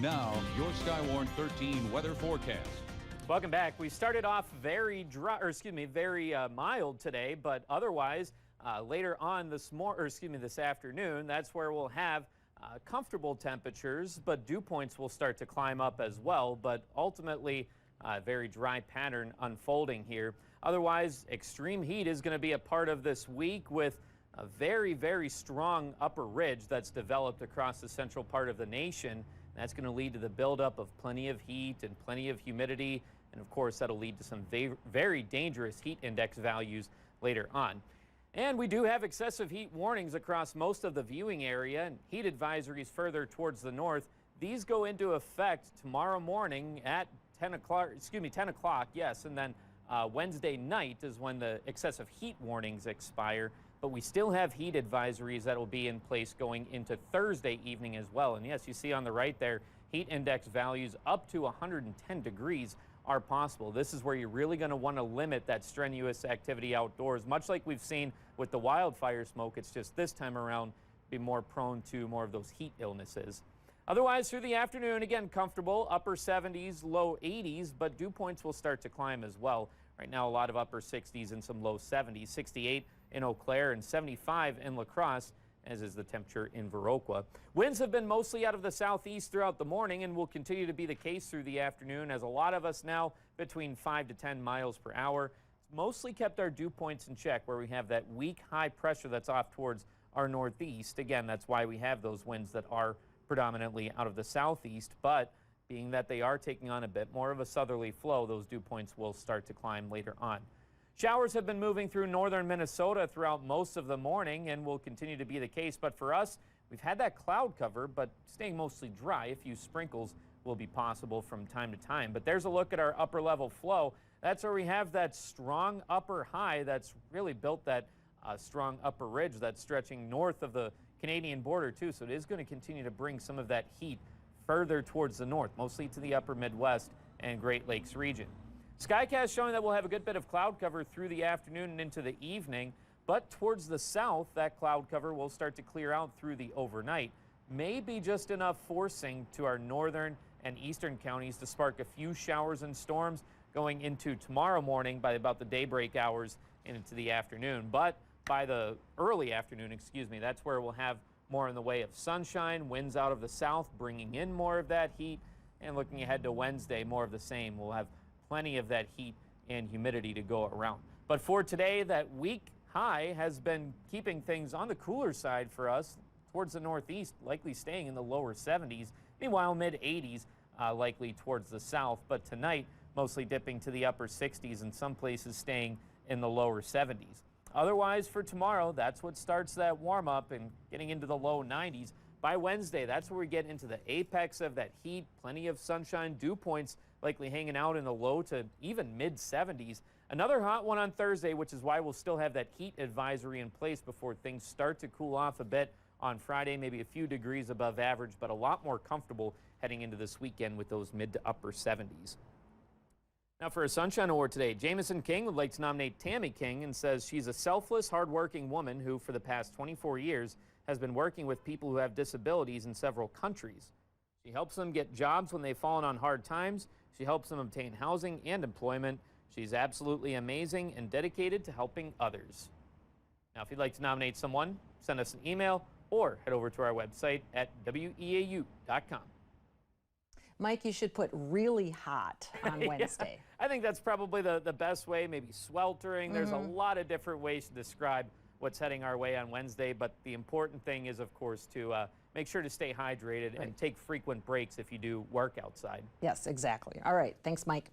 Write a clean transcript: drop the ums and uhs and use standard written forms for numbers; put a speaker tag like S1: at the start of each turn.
S1: Now, your SkyWarn 13 weather forecast.
S2: Welcome back. We started off very dry, very mild today, but otherwise later on this afternoon, that's where we'll have comfortable temperatures, but dew points will start to climb up as well. But ultimately, very dry pattern unfolding here. Otherwise, extreme heat is going to be a part of this week with a very, very strong upper ridge that's developed across the central part of the nation. That's going to lead to the buildup of plenty of heat and plenty of humidity. And of course, that'll lead to some very dangerous heat index values later on. And we do have excessive heat warnings across most of the viewing area and heat advisories further towards the north. These go into effect tomorrow morning at 10 o'clock, yes. And then Wednesday night is when the excessive heat warnings expire. But we still have heat advisories that will be in place going into Thursday evening as well. And yes, you see on the right there, heat index values up to 110 degrees are possible. This is where you're really going to want to limit that strenuous activity outdoors, much like we've seen with the wildfire smoke. It's just this time around be more prone to more of those heat illnesses. Otherwise, through the afternoon, again, comfortable, upper 70s, low 80s, but dew points will start to climb as well. Right now, a lot of upper 60s and some low 70s, 68 in Eau Claire and 75 in LaCrosse, as is the temperature in Viroqua. Winds have been mostly out of the southeast throughout the morning and will continue to be the case through the afternoon, as a lot of us now between 5 to 10 miles per hour. It's mostly kept our dew points in check, where we have that weak high pressure that's off towards our northeast. Again, that's why we have those winds that are predominantly out of the southeast, but being that they are taking on a bit more of a southerly flow, those dew points will start to climb later on. Showers have been moving through northern Minnesota throughout most of the morning and will continue to be the case. But for us, we've had that cloud cover, but staying mostly dry. A few sprinkles will be possible from time to time. But there's a look at our upper level flow. That's where we have that strong upper high that's really built that strong upper ridge that's stretching north of the Canadian border too. So it is going to continue to bring some of that heat further towards the north, mostly to the upper Midwest and Great Lakes region. Skycast showing that we'll have a good bit of cloud cover through the afternoon and into the evening, but towards the south, that cloud cover will start to clear out through the overnight. Maybe just enough forcing to our northern and eastern counties to spark a few showers and storms going into tomorrow morning by about the daybreak hours and into the afternoon. But by the early afternoon, that's where we'll have more in the way of sunshine, winds out of the south bringing in more of that heat, and looking ahead to Wednesday, more of the same. We'll have plenty of that heat and humidity to go around. But for today, that weak high has been keeping things on the cooler side for us towards the northeast, likely staying in the lower 70s. Meanwhile, mid 80s likely towards the south. But tonight, mostly dipping to the upper 60s and some places staying in the lower 70s. Otherwise, for tomorrow, that's what starts that warm up and getting into the low 90s. By Wednesday, that's where we get into the apex of that heat, plenty of sunshine, dew points likely hanging out in the low to even mid 70s. Another hot one on Thursday, which is why we'll still have that heat advisory in place before things start to cool off a bit on Friday, maybe a few degrees above average, but a lot more comfortable heading into this weekend with those mid to upper 70s. Now for a Sunshine Award today, Jamison King would like to nominate Tammy King and says she's a selfless, hardworking woman who for the past 24 years has been working with people who have disabilities in several countries. She helps them get jobs when they've fallen on hard times. She helps them obtain housing and employment. She's absolutely amazing and dedicated to helping others. Now, if you'd like to nominate someone, send us an email or head over to our website at weau.com.
S3: Mike, you should put really hot on Wednesday.
S2: I think that's probably the best way, maybe sweltering. There's a lot of different ways to describe what's heading our way on Wednesday, but the important thing is, of course, to make sure to stay hydrated and take frequent breaks if you do work outside.
S3: Yes, exactly. All right. Thanks, Mike.